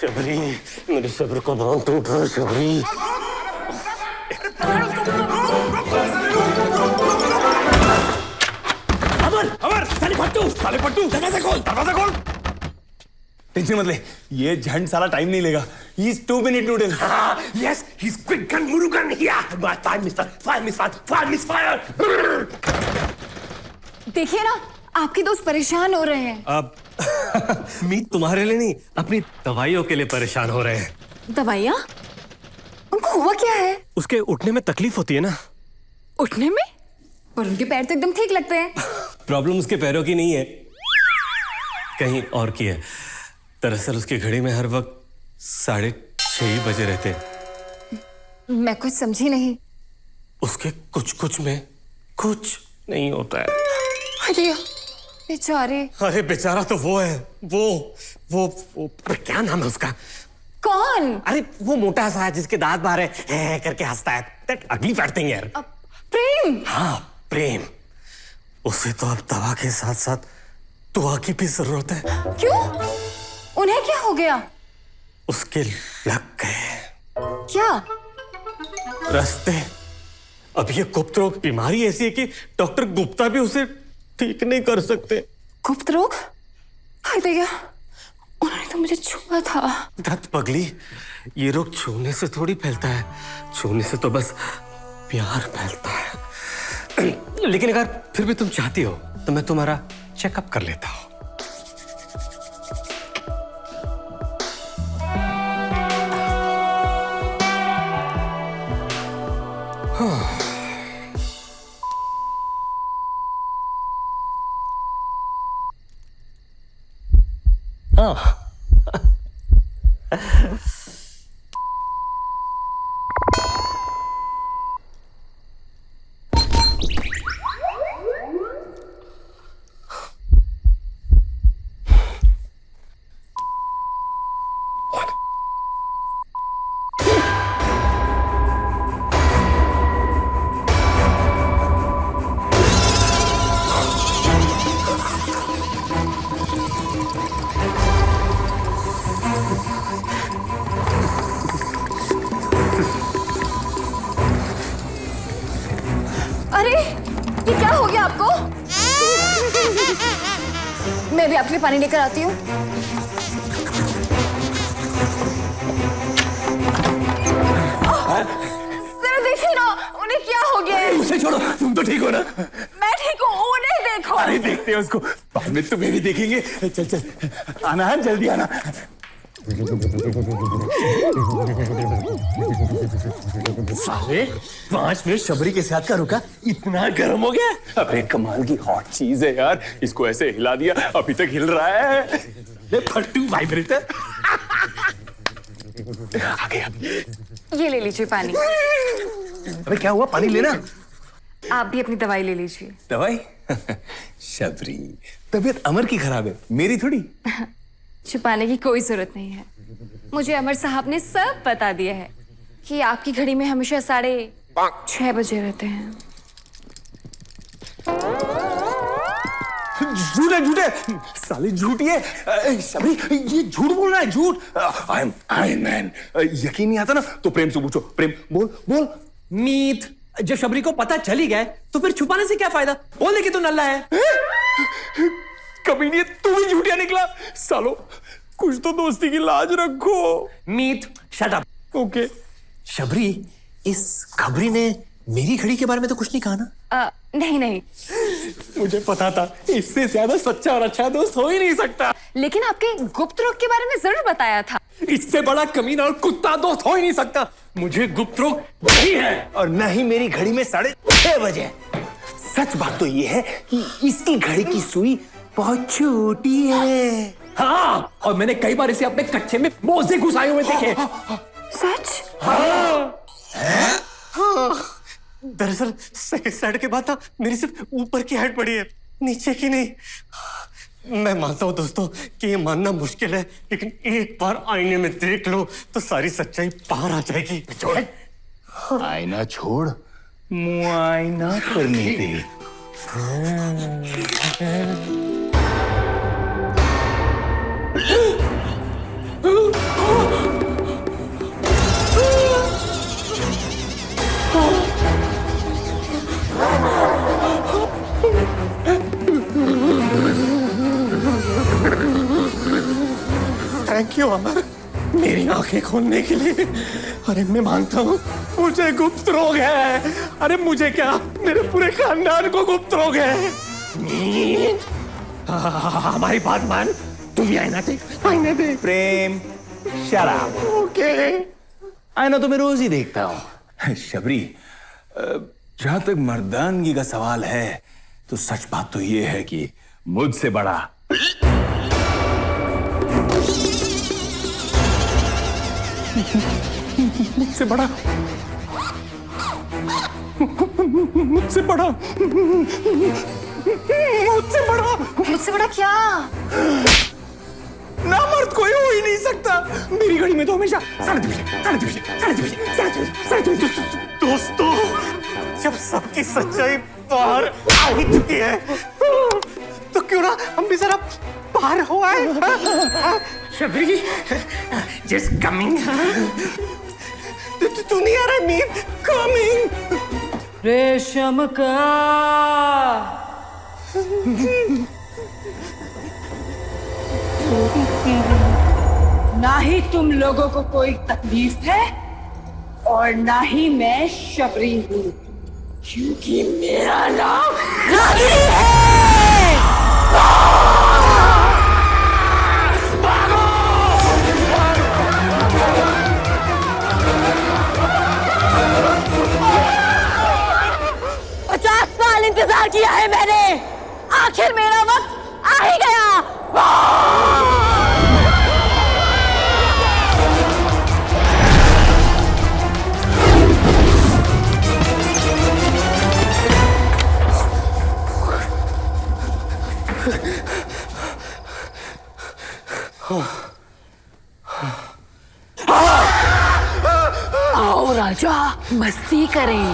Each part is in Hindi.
शबरी, मेरे सब्र का बांध टूट रहा है शबरी। अमर, अमर, साले पट्टू, दरवाजा खोल। टेंशन मत ले, ये झंड साला टाइम नहीं लेगा। He is 2 minutes noodle. Yes, he's quick gun, Murugan here. But fire, mister, fire, miss fire. देखिए ना, आपके दोस्त परेशान हो रहे हैं। अब मीत तुम्हारे लिए नहीं, अपनी दवाइयों के लिए परेशान हो रहे हैं। दवाइयाँ? उनको हुआ क्या है? उसके उठने में तकलीफ होती है ना। उठने में? पर उनके पैर तो एकदम ठीक लगते हैं। प्रॉब्लम उसके पैरों की नहीं है, कहीं और की है। दरअसल उसकी घड़ी में हर वक्त 6:30 बजे रहते हैं। मैं कुछ समझी नहीं। उसके कुछ में कुछ नहीं होता है। अरे बेचारे। अरे बेचारा तो वो है, वो क्या नाम है उसका? कौन? अरे वो मोटा सा है जिसके दांत बाहर है करके हंसता है। दैट अगली बैड थिंग यार। प्रेम। हाँ प्रेम। उसे तो अब दवा के साथ साथ दुआ की भी जरूरत है। क्यों? उन्हें क्या हो गया? उसके लग गए। क्या? रास्ते। अब ये गुप्त रोग बीमारी ऐसी है कि डॉक्टर गुप्ता भी उसे ठीक नहीं कर सकते। गुप्त रोग? हाय दया, उन्होंने तो मुझे छुआ था। धत पगली, ये रोग छूने से थोड़ी फैलता है, छूने से तो बस प्यार फैलता है। लेकिन अगर फिर भी तुम चाहती हो तो मैं तुम्हारा चेकअप कर लेता हूं। हाँ। अरे ये क्या हो गया आपको? मैं भी आपके लिए पानी लेकर आती हूँ। सर देखिए ना, उन्हें क्या हो गया है? उसे छोड़ो, तुम तो ठीक हो ना? मैं ठीक हूँ, उन्हें देखो। अरे देखते हैं उसको, बाद में तुम्हें भी देखेंगे। चल आना है, जल्दी आना। साले 5 मिनट शबरी के साथ का रुका, इतना गर्म हो गया। अरे कमाल की हॉट चीज है यार, इसको ऐसे हिला दिया, अभी तक हिल रहा है। फट्टू वाइब्रेटर। आ गया। ये ले लीजिए पानी। अबे क्या हुआ, पानी लेना। आप भी अपनी दवाई ले लीजिए। दवाई? शबरी, तबीयत अमर की खराब है, मेरी थोड़ी। छुपाने की कोई जरूरत नहीं है। मुझे अमर साहब ने सब बता दिया है कि आपकी घड़ी में हमेशा 6:30 बजे रहते हैं। झूठे साले झूठी है। शबरी ये झूठ बोल रहा है, झूठ। I am Iron man. यकीन नहीं आता ना तो प्रेम से पूछो। प्रेम बोल। मीत, जब शबरी को पता चल ही गए तो फिर छुपाने से क्या फायदा? बोलने की तो नल्ला है। कमीनिए, तू भी झूठिया निकला। सालो कुछ तो दोस्ती की लाज रखो। मीत, शट अप। ओके। शबरी, इस खबरी ने मेरी घड़ी के बारे में तो कुछ नहीं कहा ना? नहीं। मुझे पता था, इससे ज्यादा सच्चा और अच्छा दोस्त हो ही नहीं सकता। लेकिन आपके गुप्त रोग के बारे में जरूर बताया था। इससे बड़ा कमीना और कुत्ता दोस्त हो ही नहीं सकता। मुझे गुप्त रोग नहीं है और न ही मेरी घड़ी में 6:30 बजे। सच बात तो ये है कि इसकी घड़ी की सुई बहुत छोटी है। हाँ, और मैंने कई बार इसे अपने कच्चे में मोजे घुसाए हुए देखे। सच? हाँ। दरअसल सेकंड साइड के बाद मेरी सिर्फ ऊपर की हाइट पड़ी है, नीचे की नहीं। मैं मानता हूँ दोस्तों कि ये मानना मुश्किल है, लेकिन एक बार आईने में देख लो तो सारी सच्चाई बाहर आ जाएगी। आईना छोड़, मुआयना करने दे। थैंक यू अमर, मेरी आंखें खोलने के लिए। अरे मैं मानता हूँ मुझे गुप्त रोग है। अरे मुझे क्या, मेरे पूरे खानदान को गुप्त रोग है। हमारी बात मान, तू भी आईना देख, आईना देख। प्रेम, शराब। ओके। आईना तो मैं रोज ही देखता हूँ। शबरी, जहां तक मर्दानगी का सवाल है तो सच बात तो ये है कि मुझसे बड़ा मुझसे बड़ा मुझसे बड़ा मुझसे बड़ा मुझसे बड़ा क्या? ना मर्द कोई हो ही नहीं सकता। मेरी घड़ी में तो हमेशा 3:30 दोस्तों, जब सबकी सच्चाई बाहर आ ही चुकी है तो क्यों ना हम भी जरा बाहर हो आए। Shabari, just coming। तू नहीं आ रहा मीत? Coming। रेशम का ना ही तुम लोगों को कोई तकलीफ है और ना ही मैं शबरी हूँ, क्योंकि मेरा नाम रागिनी है। इंतजार किया है मैंने, आखिर मेरा वक्त आ ही गया। आओ राजा, मस्ती करें।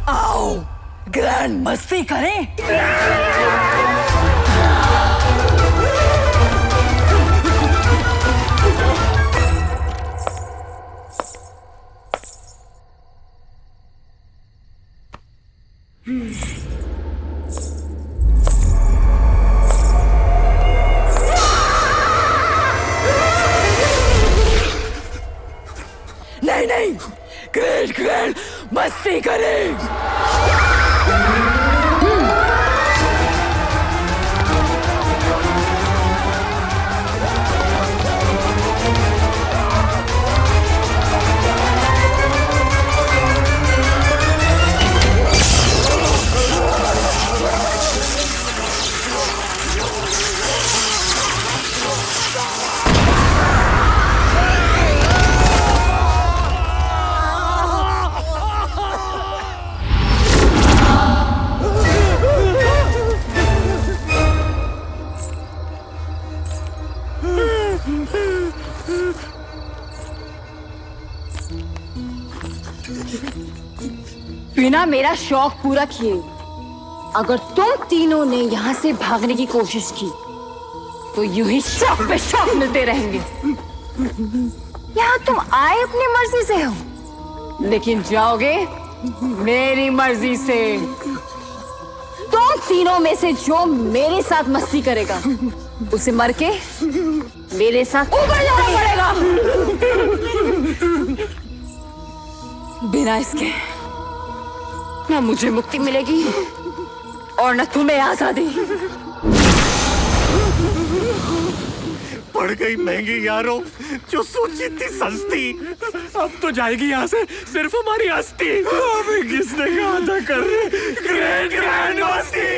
आओ ग्रैंड मस्ती करें। नहीं नहीं, ग्रैंड ग्रैंड मस्ती करें। बिना मेरा शौक पूरा किए अगर तुम तीनों ने यहाँ से भागने की कोशिश की तो यूं ही शौक पे शौक मिलते रहेंगे। यहाँ तुम आए अपनी मर्जी से हो, लेकिन जाओगे मेरी मर्जी से। तुम तीनों में से जो मेरे साथ मस्ती करेगा उसे मर के मेरे साथ ऊपर जाना पड़ेगा। बिना इसके ना मुझे मुक्ति मिलेगी और न तुम्हें आजादी। पड़ गई महंगी यारों, जो सोची थी सस्ती, अब तो जाएगी यहाँ से सिर्फ हमारी अस्थि। अभी किसने कहा था कर ग्रैंड ग्रैंड मस्ती।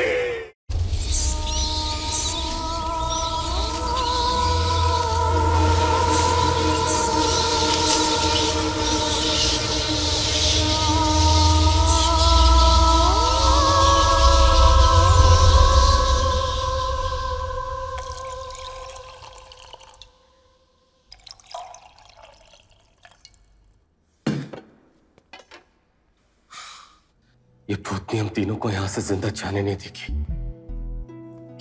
ये भूतनी हम तीनों को यहां से जिंदा जाने नहीं देगी।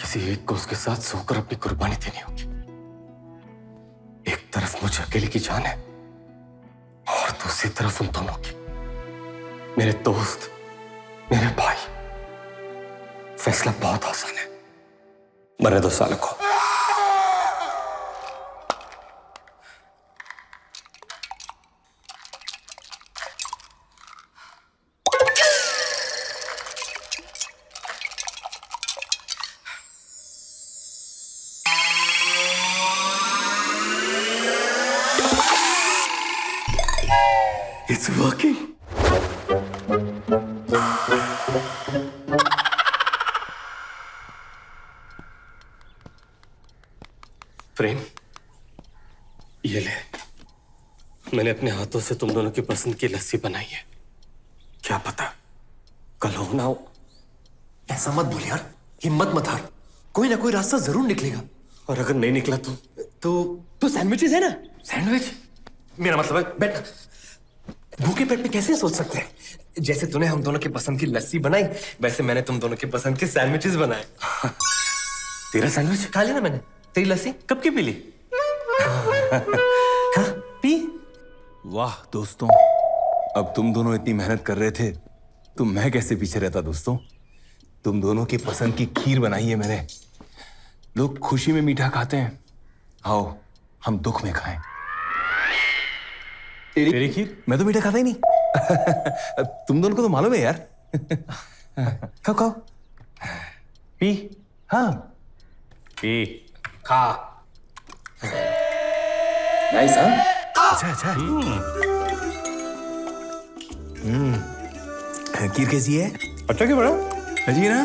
किसी एक को उसके साथ सोकर अपनी कुर्बानी देनी होगी। एक तरफ तरफ मुझे अकेले की जान है और दूसरी तरफ उन दोनों की, मेरे दोस्त, मेरे भाई। फैसला बहुत आसान है, मरने दो साले को। It's working. प्रेम, ये ले, मैंने अपने हाथों से तुम दोनों की पसंद की लस्सी बनाई है। क्या पता कल हो ना हो। ऐसा मत बोल यार, हिम्मत मत हार, कोई ना कोई रास्ता जरूर निकलेगा। और अगर नहीं निकला तो सैंडविचेस है ना? सैंडविच? मेरा मतलब है बेटा, भूखे पेट में कैसे सोच सकते हैं? जैसे तूने हम दोनों की पसंद की लस्सी बनाई, वैसे मैंने तुम दोनों की पसंद के सैंडविचेस बनाए। तेरा सैंडविच खा लिया ना मैंने, तेरी लस्सी कब की पी ली? हाँ पी। वाह दोस्तों, अब तुम दोनों इतनी मेहनत कर रहे थे तो मैं कैसे पीछे रहता दोस्तों। तुम दोनों की पसंद की खीर बनाई है मैंने। लोग खुशी में मीठा खाते हैं, आओ हम दुख में खाएं। तेरी खीर? मैं तो मीठा खाता ही नहीं। तुम दोनों को तो मालूम है यार। खाओ खाओ। पी। हाँ पी। खा। नाइस हाँ? अच्छा अच्छा। खीर कैसी है? अच्छा क्या बड़ा? अच्छी है ना?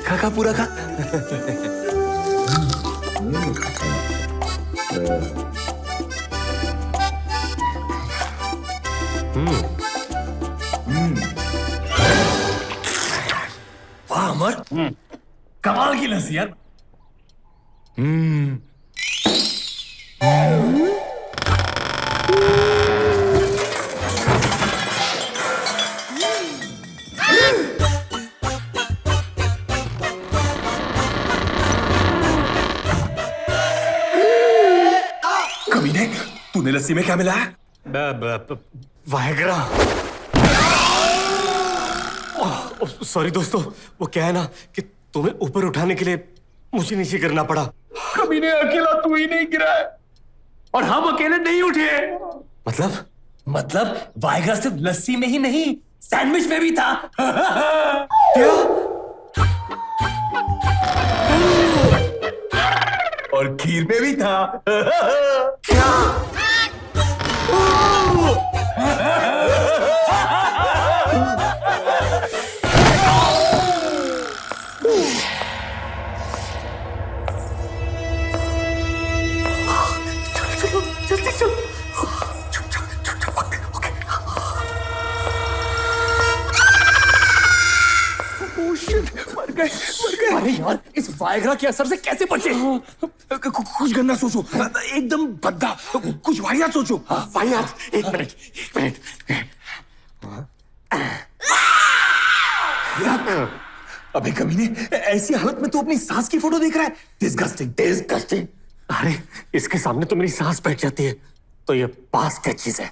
खा खा पूरा खा। वाह अमर, कमाल की लस्सी यार। कमीने, तूने लस्सी में क्या मिलाया? वायग्रा। सॉरी दोस्तों, वो क्या है ना कि तुम्हें ऊपर उठाने के लिए मुझे नीचे गिरना पड़ा। कमीने, अकेला तू ही नहीं गिरा है और हम अकेले नहीं उठे। मतलब वाइग्रा सिर्फ लस्सी में ही नहीं, सैंडविच में भी था। क्या? और खीर में भी था। क्या? अरे यार, इस वाइग्रा के असर से कैसे बचे? कुछ गंदा सोचो, एकदम भद्दा, कुछ वाहियात सोचो। वाहियात? एक मिनट। अबे कमीने, ऐसी हालत में तू अपनी सास की फोटो देख रहा है? डिस्गस्टिंग। अरे इसके सामने तो मेरी सांस बैठ जाती है, तो ये पास क्या चीज है?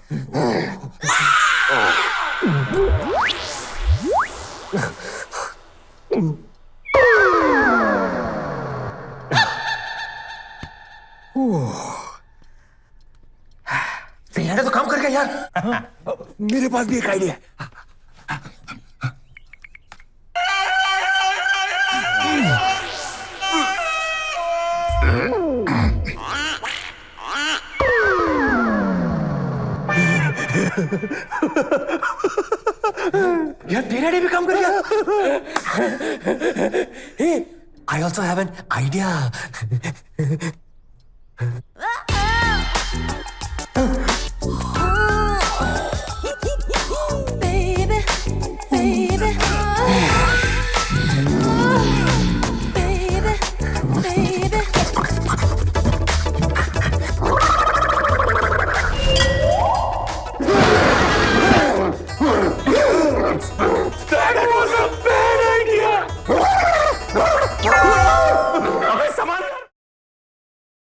यार तो काम कर गया यार। मेरे पास भी एक आइडिया है। यार तेरा आइडिया भी काम कर गया। Hey, I also have an idea.